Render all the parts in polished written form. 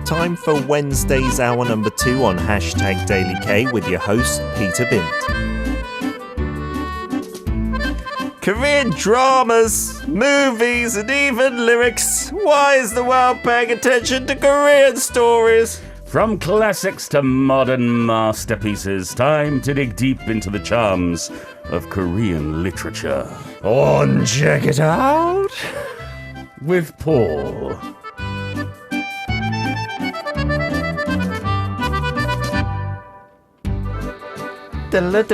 time for Wednesday's hour number 2 on Hashtag Daily K with your host, Peter Bint. Korean dramas, movies, and even lyrics. Why is the world paying attention to Korean stories? From classics to modern masterpieces, time to dig deep into the charms of Korean literature. On Check It Out with Paul. What's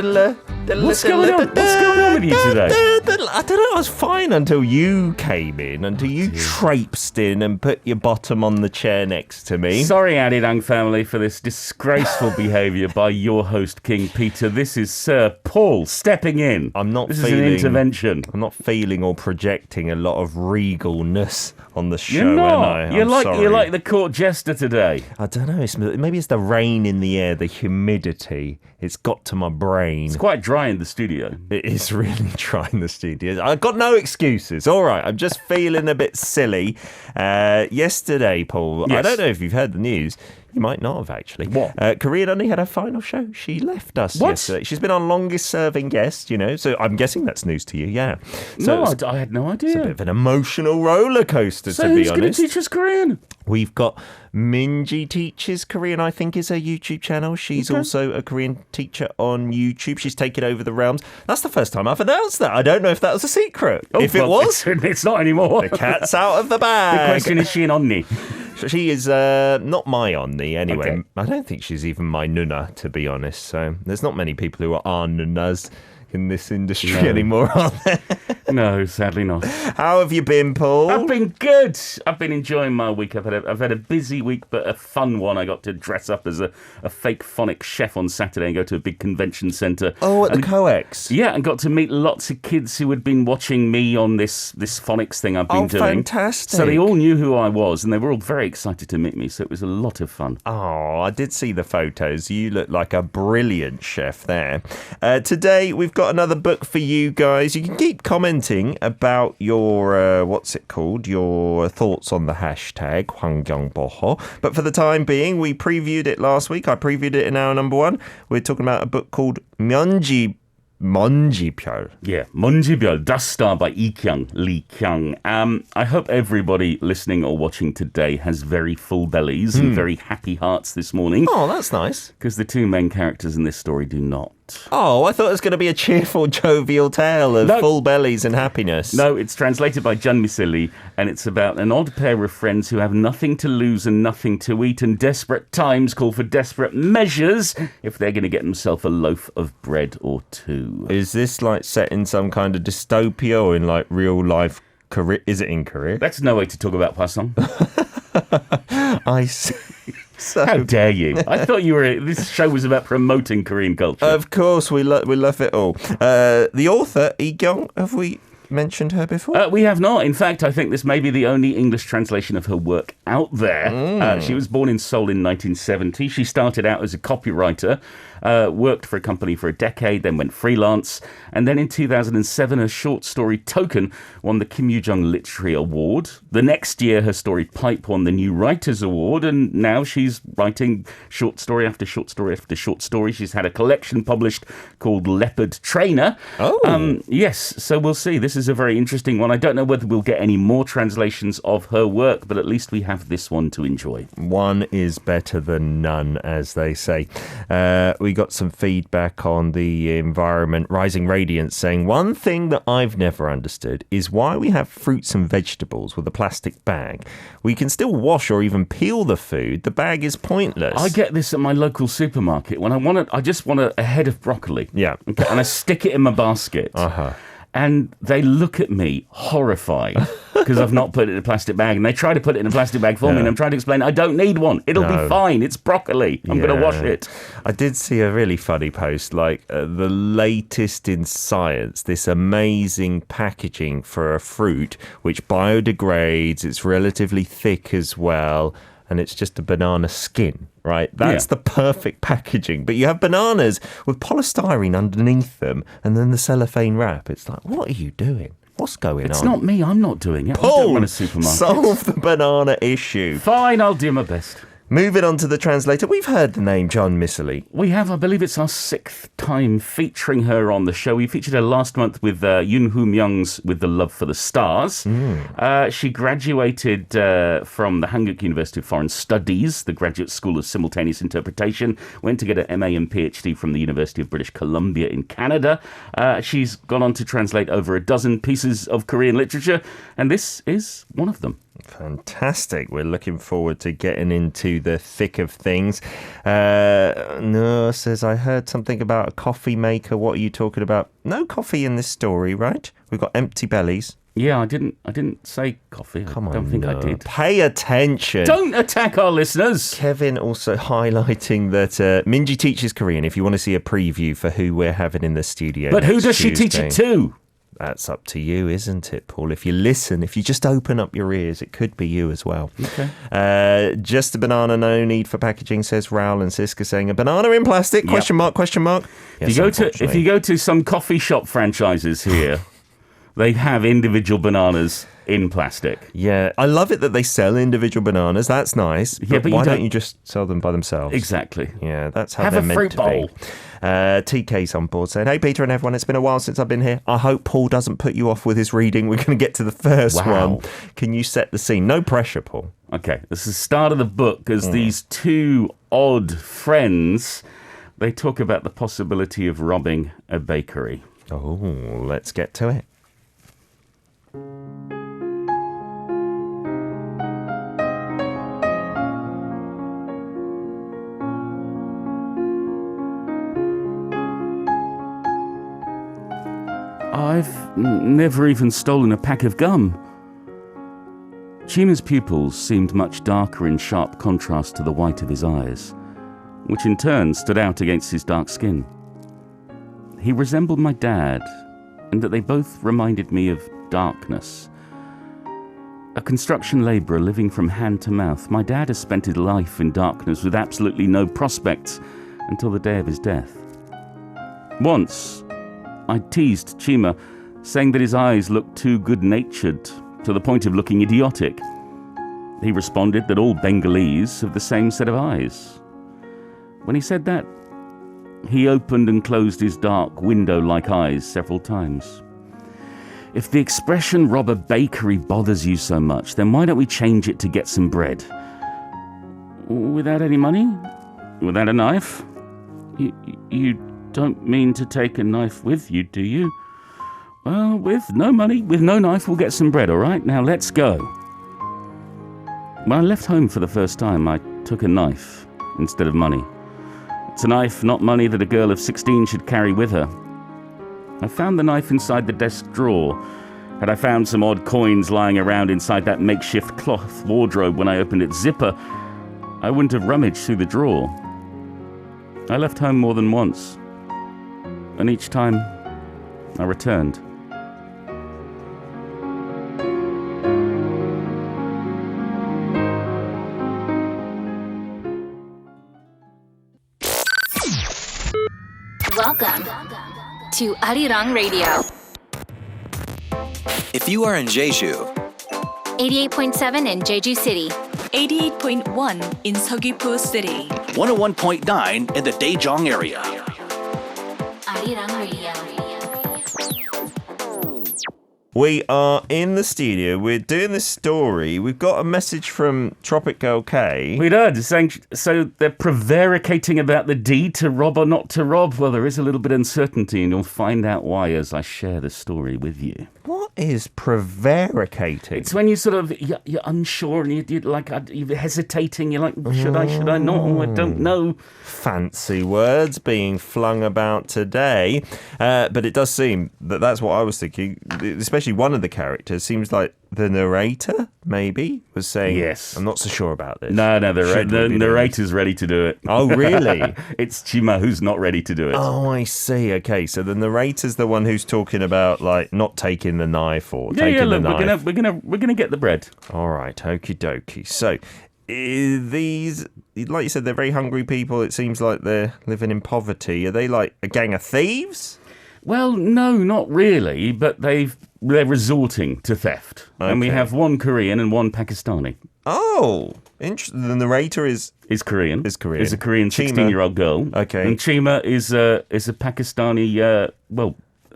going on? What's going on with you today? I don't know, I was fine until you came in, until you traipsed in and put your bottom on the chair next to me. Sorry, Arirang family, for this disgraceful behaviour by your host, King Peter. This is Sir Paul stepping in. This is an intervention. I'm not feeling or projecting a lot of regalness on the show. You're not. Am I? You're like the court jester today. I don't know. Maybe it's the rain in the air, the humidity. It's got to my brain. It's quite dry in the studio. It is really dry in the studio. I've got no excuses. All right, I'm just feeling a bit silly. Yesterday, Paul, yes. I don't know if you've heard the news. You might not have, actually. What? Korean only had her final show. She left us What? yesterday. She's been on longest serving guest, so I'm guessing that's news to you, yeah. So no, I had no idea. It's a bit of an emotional roller coaster, so to be who's honest. going to teach us Korean? We've got Minji Teaches Korean, I think is her YouTube channel. She's also a Korean teacher on YouTube. She's taken over the realms. That's the first time I've announced that. I don't know if that was a secret. If it was, it's not anymore. The cat's out of the bag. The question is, she an onni? She is not my onni anyway. Okay. I don't think she's even my nunna, to be honest. So there's not many people who are nunnas in this industry anymore, are there? No, sadly not. How have you been, Paul? I've been good. I've been enjoying my week. I've had a busy week, but a fun one. I got to dress up as a fake phonics chef on Saturday and go to a big convention centre. Oh, at the COEX? Yeah, and got to meet lots of kids who had been watching me on this phonics thing I've been doing. Oh, fantastic. So they all knew who I was, and they were all very excited to meet me, so it was a lot of fun. Oh, I did see the photos. You look like a brilliant chef there. Today, we've got another book for you guys. You can keep commenting about your, your thoughts on the hashtag 환경보호. But for the time being, we previewed it last week. I previewed it in hour number 1. We're talking about a book called 먼지별. Yeah, 먼지별, Dust Star by Lee Kyung. I hope everybody listening or watching today has very full bellies and very happy hearts this morning. Oh, that's nice. Because the two main characters in this story do not. Oh, I thought it was going to be a cheerful, jovial tale of full bellies and happiness. No, it's translated by Jeon Miseli, and it's about an odd pair of friends who have nothing to lose and nothing to eat, and desperate times call for desperate measures if they're going to get themselves a loaf of bread or two. Is this like set in some kind of dystopia or in like real life Korea? Is it in Korea? That's no way to talk about Pasong. I see. So, how dare you? I thought this show was about promoting Korean culture. Of course, we love it all. The author, Lee Kyung, have we mentioned her before? We have not. In fact, I think this may be the only English translation of her work out there. She was born in Seoul in 1970. She started out as a copywriter, worked for a company for a decade, then went freelance. And then in 2007, her short story Token won the Kim Yoo-jung Literary Award. The next year, her story Pipe won the New Writers Award. And now she's writing short story after short story after short story. She's had a collection published called Leopard Trainer. Oh. Yes, so we'll see. This is a very interesting one. I don't know whether we'll get any more translations of her work, but at least we have this one to enjoy. One is better than none, as they say. We got some feedback on the environment. Rising Radiance saying, one thing that I've never understood is why we have fruits and vegetables with a plastic bag. We can still wash or even peel the food. The bag is pointless. I get this at my local supermarket. When I just want a head of broccoli. Yeah. Okay, and I stick it in my basket. And they look at me horrified because I've not put it in a plastic bag. And they try to put it in a plastic bag for me. And I'm trying to explain, I don't need one. It'll be fine. It's broccoli. I'm going to wash it. I did see a really funny post, like the latest in science, this amazing packaging for a fruit, which biodegrades. It's relatively thick as well. And it's just a banana skin, right? That's the perfect packaging. But you have bananas with polystyrene underneath them and then the cellophane wrap. It's like, what are you doing? What's going on? It's not me. I'm not doing it. Paul, I don't run a supermarket. Solve the banana issue. Fine, I'll do my best. Moving on to the translator, we've heard the name Jeon Miseli. We have, I believe it's our 6th time featuring her on the show. We featured her last month with Yoon Hoo-myung's With the Love for the Stars. She graduated from the Hankuk University of Foreign Studies, the Graduate School of Simultaneous Interpretation, went to get an MA and PhD from the University of British Columbia in Canada. She's gone on to translate over a dozen pieces of Korean literature, and this is one of them. Fantastic. We're looking forward to getting into the thick of things. Noor says, I heard something about a coffee maker. What are you talking about? No coffee in this story, right? We've got empty bellies. Yeah, I didn't say coffee. Come on, I don't think I did. Pay attention. Don't attack our listeners. Kevin also highlighting that Minji teaches Korean if you want to see a preview for who we're having in the studio. But who next does she Tuesday. teach it to? That's up to you, isn't it, Paul? If you listen, if you just open up your ears, it could be you as well. Okay. Just a banana, no need for packaging, says Raoul, and Siska saying a banana in plastic? Yep. Question mark, question mark. Yes, If you go to some coffee shop franchises here, they have individual bananas in plastic. Yeah, I love it that they sell individual bananas. That's nice. Yeah, but why you don't you just sell them by themselves? Exactly. Yeah, that's how Have they're a meant fruit to bowl. be. TK's on board saying, hey, Peter and everyone, it's been a while since I've been here. I hope Paul doesn't put you off with his reading. We're going to get to the first Wow. one. Can you set the scene? No pressure, Paul. Okay, this is the start of the book as these two odd friends, they talk about the possibility of robbing a bakery. Oh, let's get to it. I've never even stolen a pack of gum. Chima's pupils seemed much darker in sharp contrast to the white of his eyes, which in turn stood out against his dark skin. He resembled my dad, in that they both reminded me of darkness. A construction labourer living from hand to mouth, my dad has spent his life in darkness with absolutely no prospects until the day of his death. Once, I teased Chima, saying that his eyes looked too good-natured, to the point of looking idiotic. He responded that all Bengalese have the same set of eyes. When he said that, he opened and closed his dark, window-like eyes several times. If the expression rob a bakery bothers you so much, then why don't we change it to get some bread? Without any money? Without a knife? You don't mean to take a knife with you, do you? Well, with no money, with no knife, we'll get some bread, all right? Now let's go. When I left home for the first time, I took a knife instead of money. It's a knife, not money, that a girl of 16 should carry with her. I found the knife inside the desk drawer. Had I found some odd coins lying around inside that makeshift cloth wardrobe when I opened its zipper, I wouldn't have rummaged through the drawer. I left home more than once, and each time I returned. Welcome to Arirang Radio. If you are in Jeju, 88.7 in Jeju City. 88.1 in Seogwipo City. 101.9 in the Daejeong area. Arirang Radio. We are in the studio. We're doing this story. We've got a message from Tropic Girl K. We did, saying, so they're prevaricating about the deed to rob or not to rob. Well, there is a little bit of uncertainty, and you'll find out why as I share the story with you. What is prevaricating? It's when you sort of, you're unsure and you're hesitating. You're like, should I not? Oh, I don't know. Fancy words being flung about today. But it does seem that that's what I was thinking. Especially one of the characters seems like the narrator, maybe, was saying, Yes. I'm not so sure about this. No, the Should we be doing narrator's ready to do it. Oh, really? It's Chima who's not ready to do it. Oh, I see. Okay, so the narrator's the one who's talking about like not taking the knife or taking the look, knife. we're gonna get the bread. All right, okie dokie. So these, like you said, they're very hungry people. It seems like they're living in poverty. Are they like a gang of thieves? Well, no, not really, but they're resorting to theft. And we Okay. have one Korean and one Pakistani. Oh, The narrator is Korean. Is Korean. Is a Korean Chima. 16-year-old girl. Okay. And Chima is a Pakistani,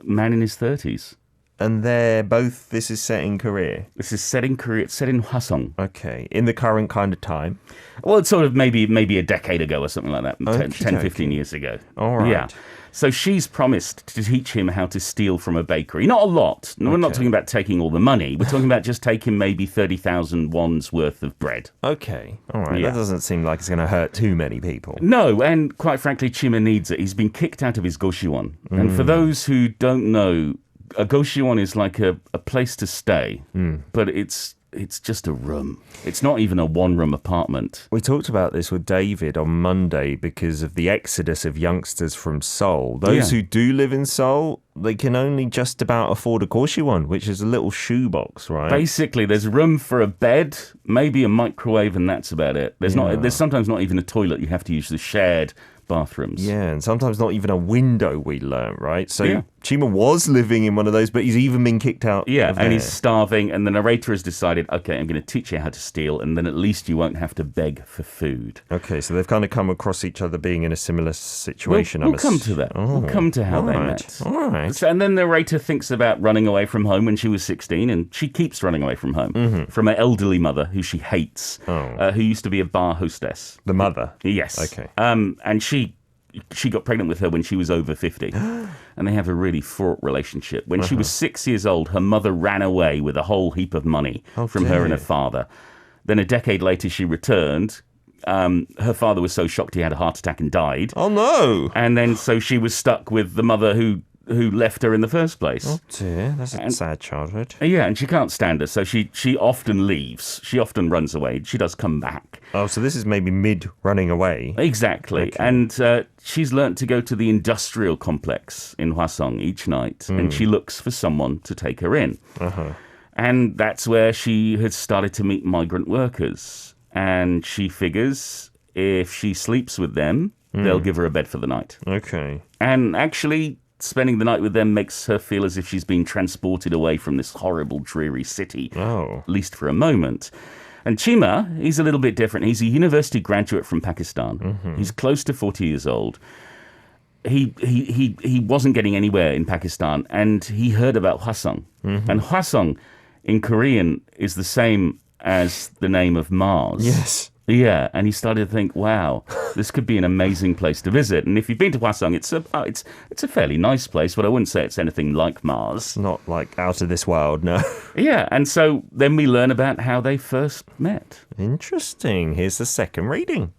man in his 30s. and this is set in Korea. This is set in Korea. It's set in Hwasong. Okay, in the current kind of time. Well, it's sort of maybe a decade ago or something like that, 10, Okey-dokey. 15 years ago. All right. Yeah. So she's promised to teach him how to steal from a bakery. Not a lot. No, we're not talking about taking all the money. We're talking about just taking maybe 30,000 won's worth of bread. Okay, all right. Yeah. That doesn't seem like it's going to hurt too many people. No, and quite frankly, Chima needs it. He's been kicked out of his goshiwon. And for those who don't know, a goshiwon is like a place to stay, but it's just a room. It's not even a one-room apartment. We talked about this with David on Monday because of the exodus of youngsters from Seoul. Those who do live in Seoul, they can only just about afford a Goshiwon, which is a little shoebox, right? Basically, there's room for a bed, maybe a microwave, and that's about it. There's sometimes not even a toilet. You have to use the shared bathrooms. Yeah, and sometimes not even a window, we learnt, right? So Yeah. Chima was living in one of those, but he's even been kicked out. Yeah, of and there. he's starving, and the narrator has decided, okay, I'm going to teach you how to steal, and then at least you won't have to beg for food. Okay, so they've kind of come across each other being in a similar situation. We'll come to that. We'll come to how they met. All right. So, and then the narrator thinks about running away from home when she was 16, and she keeps running away from home from her elderly mother, who she hates, who used to be a bar hostess. The mother. Yes. Okay. And she got pregnant with her when she was over 50. And they have a really fraught relationship. When she was 6 years old, her mother ran away with a whole heap of money from her and her father. Then a decade later, she returned. Her father was so shocked he had a heart attack and died. Oh, no. And then so she was stuck with the mother who left her in the first place. Oh, dear. That's a sad childhood. Yeah, and she can't stand her, so she often leaves. She often runs away. She does come back. Oh, so this is maybe mid-running away. Exactly. Okay. And she's learnt to go to the industrial complex in Hwasong each night, and she looks for someone to take her in. And that's where she had started to meet migrant workers. And she figures if she sleeps with them, they'll give her a bed for the night. Okay. And actually, spending the night with them makes her feel as if she's been transported away from this horrible, dreary city, Oh. at least for a moment. And Chima, he's a little bit different. He's a university graduate from Pakistan. He's close to 40 years old. He wasn't getting anywhere in Pakistan, and he heard about Hwasong. And Hwasong in Korean is the same as the name of Mars. Yes. Yeah, and he started to think, wow, this could be an amazing place to visit. And if you've been to Hwasong, it's a fairly nice place, but I wouldn't say it's anything like Mars. Not like out of this world, no. Yeah, and so then we learn about how they first met. Interesting. Here's the second reading.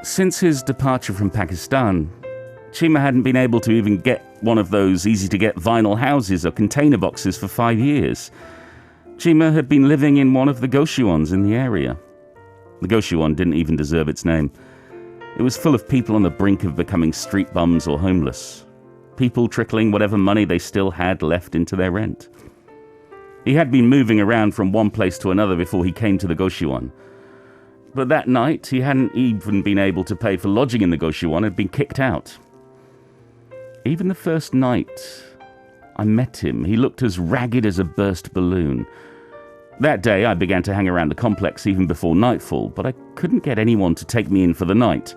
Since his departure from Pakistan, Chima hadn't been able to even get one of those easy-to-get vinyl houses or container boxes for 5 years. Chima had been living in one of the Goshiwons in the area. The Goshiwon didn't even deserve its name. It was full of people on the brink of becoming street bums or homeless. People trickling whatever money they still had left into their rent. He had been moving around from one place to another before he came to the Goshiwon. But that night, he hadn't even been able to pay for lodging in the Goshiwon and had been kicked out. Even the first night I met him, he looked as ragged as a burst balloon. That day, I began to hang around the complex even before nightfall, but I couldn't get anyone to take me in for the night.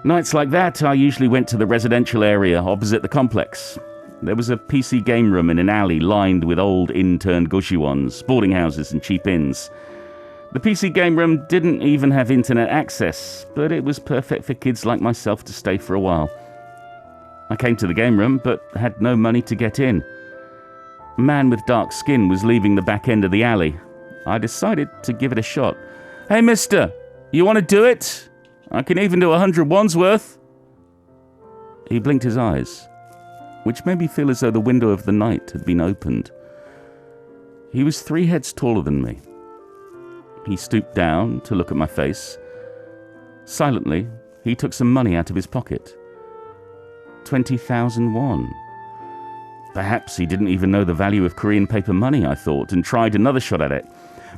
Nights like that, I usually went to the residential area opposite the complex. There was a PC game room in an alley lined with old interned Goshiwons, boarding houses and cheap inns. The PC game room didn't even have internet access, but it was perfect for kids like myself to stay for a while. I came to the game room, but had no money to get in. A man with dark skin was leaving the back end of the alley. I decided to give it a shot. "Hey, mister, you want to do it? I can even do 100 won's worth." He blinked his eyes, which made me feel as though the window of the night had been opened. He was 3 heads taller than me. He stooped down to look at my face. Silently, he took some money out of his pocket. 20,000 won. Perhaps he didn't even know the value of Korean paper money, I thought, and tried another shot at it.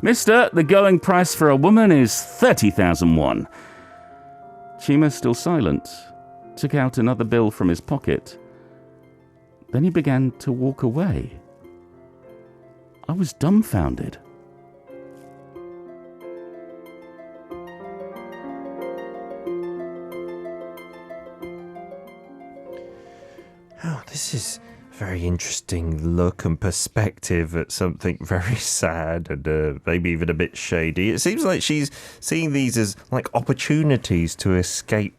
Mister, the going price for a woman is 30,000 won. Chima, still silent, took out another bill from his pocket. Then he began to walk away. I was dumbfounded. Oh, this is a very interesting look and perspective at something very sad and maybe even a bit shady. It seems like she's seeing these as like opportunities to escape,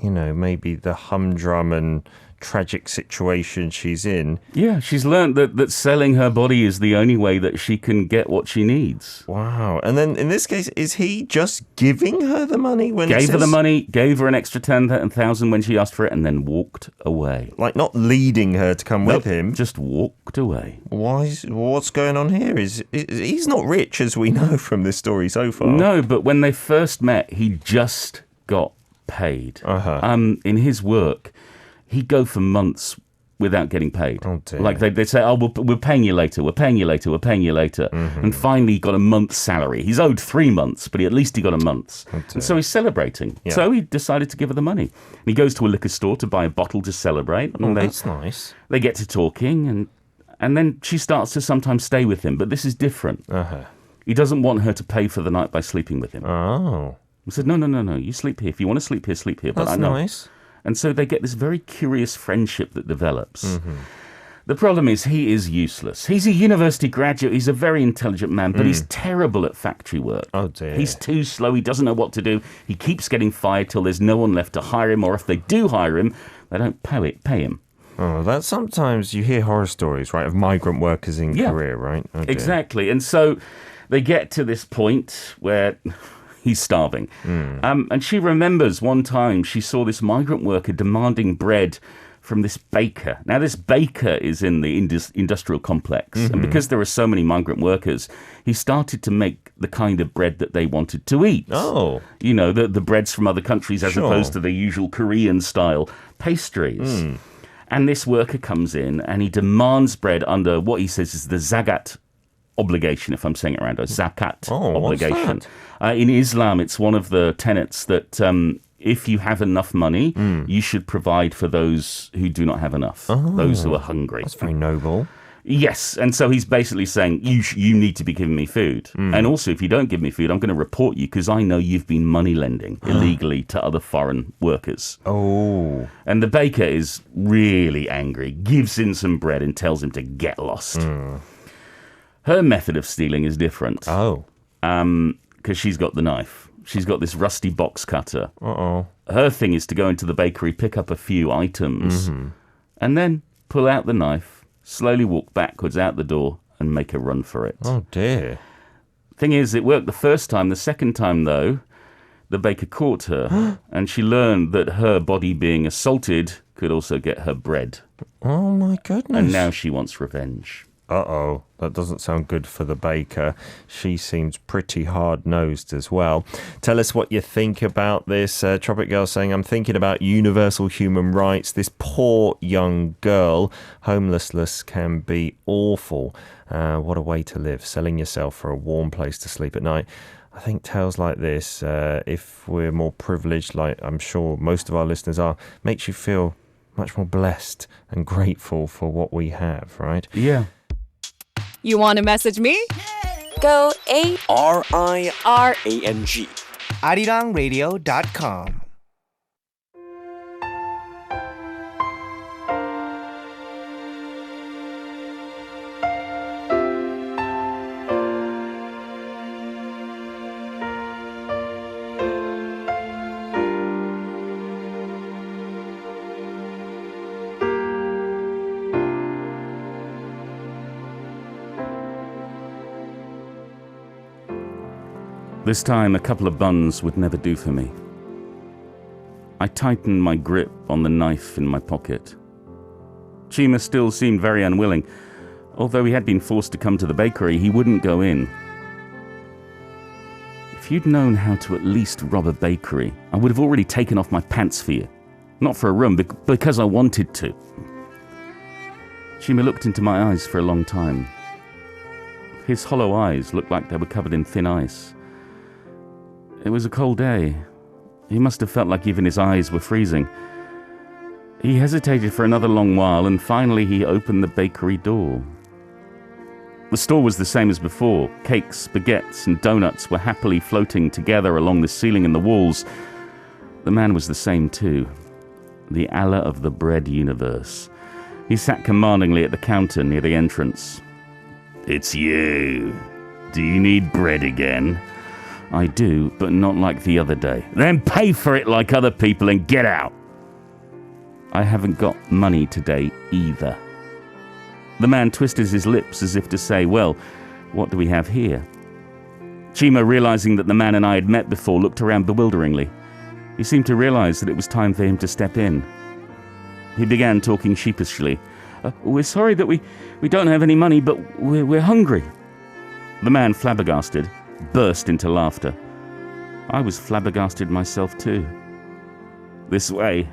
maybe the humdrum and tragic situation she's in. Yeah, she's learned that selling her body is the only way that she can get what she needs. Wow. And then in this case, is he just giving her the money when Gave her the money, gave her an extra 10,000 when she asked for it, and then walked away. Like not leading her to come with him. Just walked away. What's going on here? He's not rich, as we know from this story so far. No, but when they first met, he just got paid. In his work, he'd go for months without getting paid. Oh, dear. Like they'd say, we're paying you later, we're paying you later, we're paying you later. Mm-hmm. And finally he got a month's salary. He's owed 3 months, but at least he got a month's. Oh, and so he's celebrating. Yeah. So he decided to give her the money. And he goes to a liquor store to buy a bottle to celebrate. And that's nice. They get to talking, and then she starts to sometimes stay with him. But this is different. He doesn't want her to pay for the night by sleeping with him. Oh. He said, no, you sleep here. If you want to sleep here, sleep here. But That's I know. nice. And so they get this very curious friendship that develops. Mm-hmm. The problem is he is useless. He's a university graduate. He's a very intelligent man, but he's terrible at factory work. Oh, dear. He's too slow. He doesn't know what to do. He keeps getting fired till there's no one left to hire him, or if they do hire him, they don't pay him. Oh, that's sometimes you hear horror stories, right, of migrant workers in Korea, right? Oh, exactly. And so they get to this point where he's starving. And she remembers one time she saw this migrant worker demanding bread from this baker. Now, this baker is in the industrial complex. Mm-hmm. And because there are so many migrant workers, he started to make the kind of bread that they wanted to eat. Oh. The breads from other countries as opposed to the usual Korean-style pastries. And this worker comes in and he demands bread under what he says is the zakat obligation, if I'm saying it right, or zakat obligation. What's that? In Islam, it's one of the tenets that if you have enough money, you should provide for those who do not have enough, those who are hungry. That's very noble. Yes, and so he's basically saying, you need to be giving me food. And also, if you don't give me food, I'm going to report you because I know you've been money lending illegally to other foreign workers. Oh. And the baker is really angry, gives him some bread and tells him to get lost. Her method of stealing is different. Oh. Because she's got the knife. She's got this rusty box cutter. Uh-oh. Her thing is to go into the bakery, pick up a few items, and then pull out the knife, slowly walk backwards out the door, and make a run for it. Oh, dear. Thing is, it worked the first time. The second time, though, the baker caught her, and she learned that her body being assaulted could also get her bread. Oh, my goodness. And now she wants revenge. Uh-oh, that doesn't sound good for the baker. She seems pretty hard-nosed as well. Tell us what you think about this. Tropic Girl saying, I'm thinking about universal human rights. This poor young girl. Homelessness can be awful. What a way to live, selling yourself for a warm place to sleep at night. I think tales like this, if we're more privileged, like I'm sure most of our listeners are, makes you feel much more blessed and grateful for what we have, right? Yeah. You want to message me? Go RIRANG. ArirangRadio.com. This time, a couple of buns would never do for me. I tightened my grip on the knife in my pocket. Chima still seemed very unwilling. Although he had been forced to come to the bakery, he wouldn't go in. If you'd known how to at least rob a bakery, I would have already taken off my pants for you. Not for a room, because I wanted to. Chima looked into my eyes for a long time. His hollow eyes looked like they were covered in thin ice. It was a cold day. He must have felt like even his eyes were freezing. He hesitated for another long while, and finally he opened the bakery door. The store was the same as before. Cakes, baguettes, and donuts were happily floating together along the ceiling and the walls. The man was the same too. The Allah of the bread universe. He sat commandingly at the counter near the entrance. "It's you. Do you need bread again?" "I do, but not like the other day." "Then pay for it like other people and get out." "I haven't got money today either." The man twisted his lips as if to say, "Well, what do we have here?" Chima, realizing that the man and I had met before, looked around bewilderingly. He seemed to realize that it was time for him to step in. He began talking sheepishly. "We're sorry that we don't have any money, but we're hungry." The man, flabbergasted, burst into laughter. I was flabbergasted myself too. This way,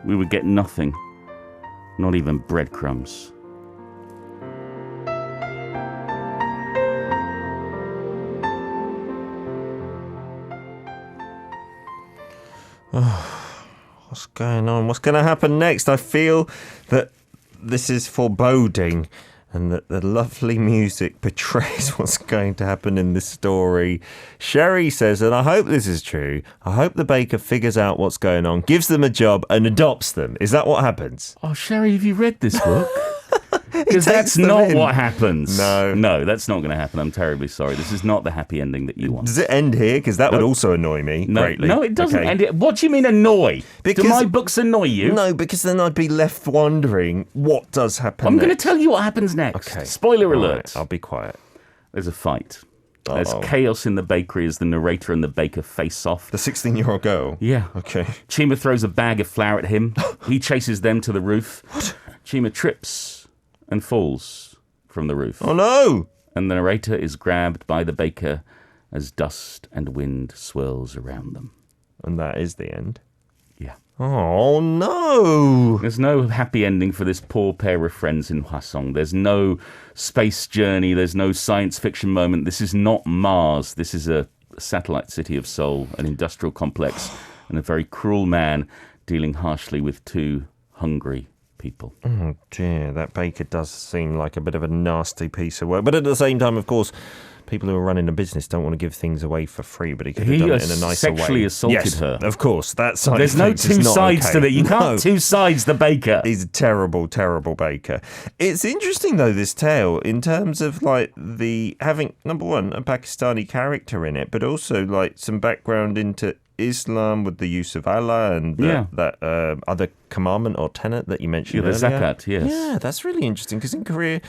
we would get nothing, not even breadcrumbs. What's going on? What's going to happen next? I feel that this is foreboding and that the lovely music portrays what's going to happen in this story. Sherry says, and I hope this is true, I hope the baker figures out what's going on, gives them a job and adopts them. Is that what happens? Oh, Sherry, have you read this book? Because that's not what happens. No, that's not going to happen. I'm terribly sorry. This is not the happy ending that you want. Does it end here? Because that would also annoy me greatly. No, it doesn't end it. What do you mean annoy? Do my books annoy you? No, because then I'd be left wondering what does happen I'm next. going to tell you what happens next. Okay. Spoiler alert. Right, I'll be quiet. There's a fight. There's chaos in the bakery as the narrator and the baker face off. The 16-year-old girl? Yeah. Okay. Chima throws a bag of flour at him. He chases them to the roof. What? Chima trips and falls from the roof. Oh no! And the narrator is grabbed by the baker as dust and wind swirls around them. And that is the end? Yeah. Oh no! There's no happy ending for this poor pair of friends in Hwasong. There's no space journey. There's no science fiction moment. This is not Mars. This is a satellite city of Seoul, an industrial complex, and a very cruel man dealing harshly with two hungry people. Oh dear, that baker does seem like a bit of a nasty piece of work. But at the same time, of course, people who are running a business don't want to give things away for free, but he could have done it in a nicer way. He sexually assaulted her. Of course, that side There's no two sides to that. You can't two sides the baker. He's a terrible, terrible baker. It's interesting, though, this tale, in terms of, like, the having, number one, a Pakistani character in it, but also, like, some background into Islam with the use of Allah and that other commandment or tenet that you mentioned earlier. The zakat, yes. Yeah, that's really interesting, because in Korea,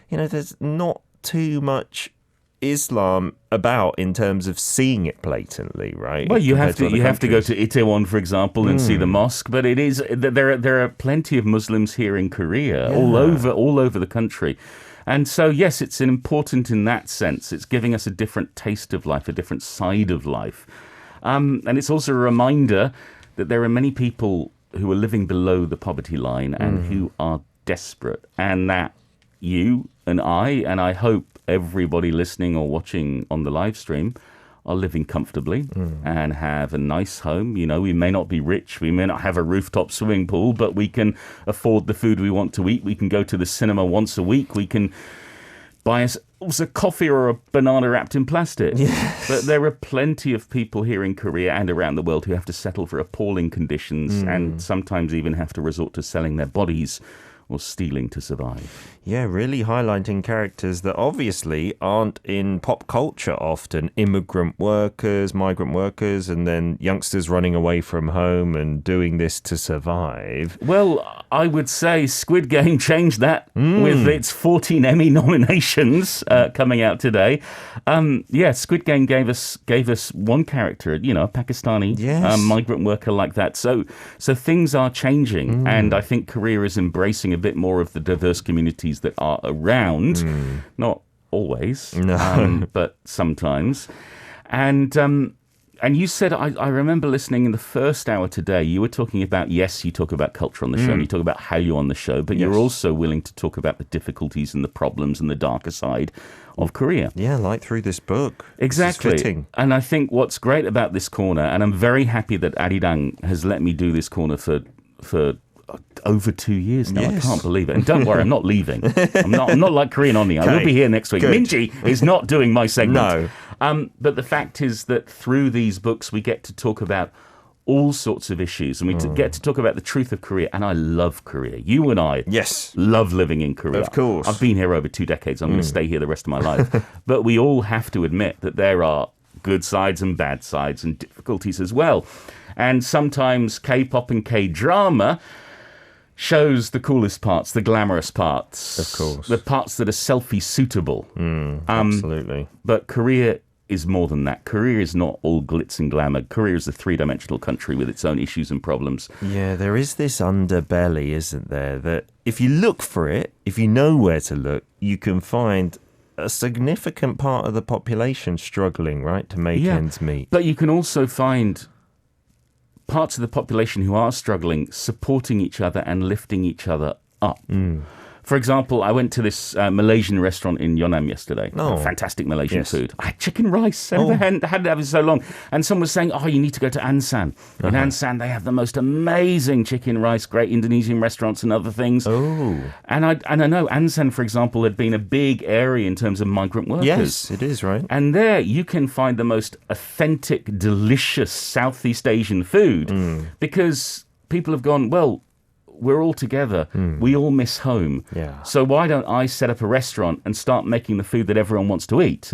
you know, there's not too much Islam about in terms of seeing it blatantly, right? Well, you have to go to Itaewon, for example, and see the mosque. But it is there are plenty of Muslims here in Korea, all over the country. And so, yes, it's important in that sense. It's giving us a different taste of life, a different side of life. And it's also a reminder that there are many people who are living below the poverty line and who are desperate. And that you and I hope everybody listening or watching on the live stream are living comfortably and have a nice home. You know, we may not be rich, we may not have a rooftop swimming pool, but we can afford the food we want to eat. We can go to the cinema once a week. We can buy us a coffee or a banana wrapped in plastic. Yes. But there are plenty of people here in Korea and around the world who have to settle for appalling conditions and sometimes even have to resort to selling their bodies or stealing to survive. Yeah, really highlighting characters that obviously aren't in pop culture often. Immigrant workers, migrant workers, and then youngsters running away from home and doing this to survive. Well, I would say Squid Game changed that with its 14 Emmy nominations coming out today. Squid Game gave us one character, you know, a Pakistani migrant worker like that. So things are changing, and I think Korea is embracing a bit more of the diverse communities that are around. Not always, but sometimes. And And you said, I remember listening in the first hour today, you were talking about, yes, you talk about culture on the show, and you talk about Hallyu on the show, but you're also willing to talk about the difficulties and the problems and the darker side of Korea. Yeah, like through this book. Exactly. This is fitting. And I think what's great about this corner, and I'm very happy that Arirang has let me do this corner for over 2 years now. Yes. I can't believe it. And don't worry, I'm not leaving. I'm not like Korean Oni. I will Okay. be here next week. Good. Minji is not doing my segment. No. But the fact is that through these books, we get to talk about all sorts of issues, and we get to talk about the truth of Korea. And I love Korea. You and I Yes. love living in Korea. Of course. I've been here over 2 decades. I'm going to stay here the rest of my life. But we all have to admit that there are good sides and bad sides and difficulties as well. And sometimes K-pop and K-drama shows the coolest parts, the glamorous parts. Of course. The parts that are selfie suitable. Absolutely. But Korea is more than that. Korea is not all glitz and glamour. Korea is a three-dimensional country with its own issues and problems. Yeah, there is this underbelly, isn't there, that if you look for it, if you know where to look, you can find a significant part of the population struggling, right, to make ends meet. But you can also find parts of the population who are struggling supporting each other and lifting each other up. For example, I went to this Malaysian restaurant in Yeonam yesterday. Oh. Fantastic Malaysian Yes. food. I had chicken rice. I hadn't had it for so long. And someone was saying, you need to go to Ansan. In Ansan, they have the most amazing chicken rice, great Indonesian restaurants and other things. Oh. And I know Ansan, for example, had been a big area in terms of migrant workers. Yes, it is, right? And there you can find the most authentic, delicious Southeast Asian food because people have gone, well, we're all together. We all miss home. Yeah. So why don't I set up a restaurant and start making the food that everyone wants to eat?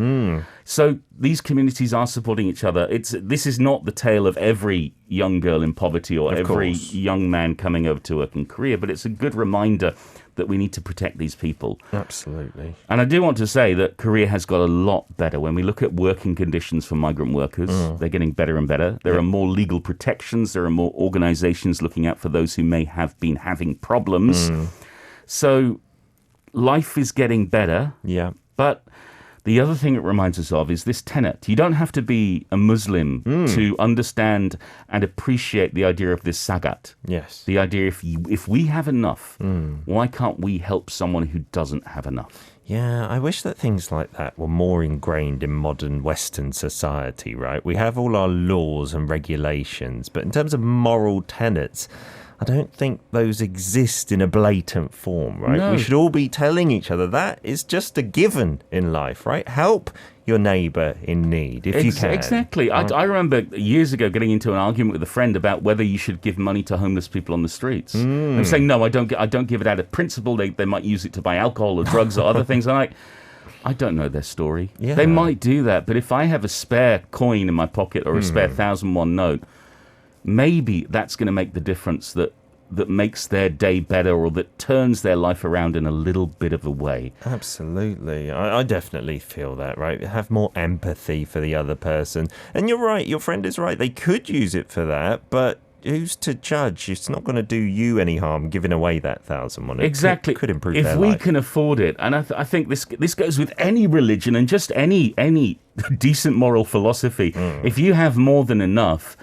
So these communities are supporting each other. This is not the tale of every young girl in poverty or Of every course. young man coming over to work in Korea, but it's a good reminder that we need to protect these people. Absolutely. And I do want to say that Korea has got a lot better. When we look at working conditions for migrant workers, they're getting better and better. There are more legal protections. There are more organizations looking out for those who may have been having problems. So life is getting better. Yeah. But the other thing it reminds us of is this tenet. You don't have to be a Muslim to understand and appreciate the idea of this sagat. Yes. The idea if we have enough, why can't we help someone who doesn't have enough? Yeah, I wish that things like that were more ingrained in modern Western society, right? We have all our laws and regulations, but in terms of moral tenets, I don't think those exist in a blatant form, right? No. We should all be telling each other that is just a given in life, right? Help your neighbour in need if you can. Exactly. I remember years ago getting into an argument with a friend about whether you should give money to homeless people on the streets. I'm saying, no, I don't give it out of principle. They might use it to buy alcohol or drugs or other things. I'm like, I don't know their story. Yeah. They might do that, but if I have a spare coin in my pocket or a spare 1,001 note, maybe that's going to make the difference that makes their day better or that turns their life around in a little bit of a way. Absolutely. I definitely feel that, right? Have more empathy for the other person. And you're right, your friend is right. They could use it for that, but who's to judge? It's not going to do you any harm giving away that 1,000 It Exactly. could improve if their we life. can afford it, and I think this goes with any religion and just any decent moral philosophy. If you have more than enough,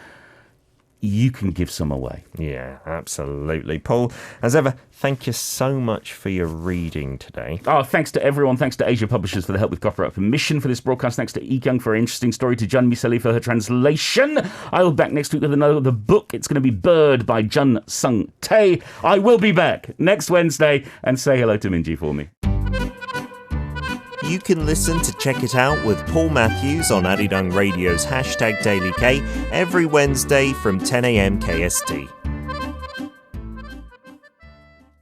you can give some away. Yeah, absolutely. Paul, as ever, thank you so much for your reading today. Oh, thanks to everyone. Thanks to Asia Publishers for the help with copyright permission for this broadcast. Thanks to Lee Kyung for an interesting story, to Jeon Miseli for her translation. I'll be back next week with another book. It's going to be Bird by Jun Sung Tae. I will be back next Wednesday, and say hello to Minji for me. You can listen to Check It Out with Paul Matthews on Arirang Radio's #DailyK every Wednesday from 10 a.m. KST.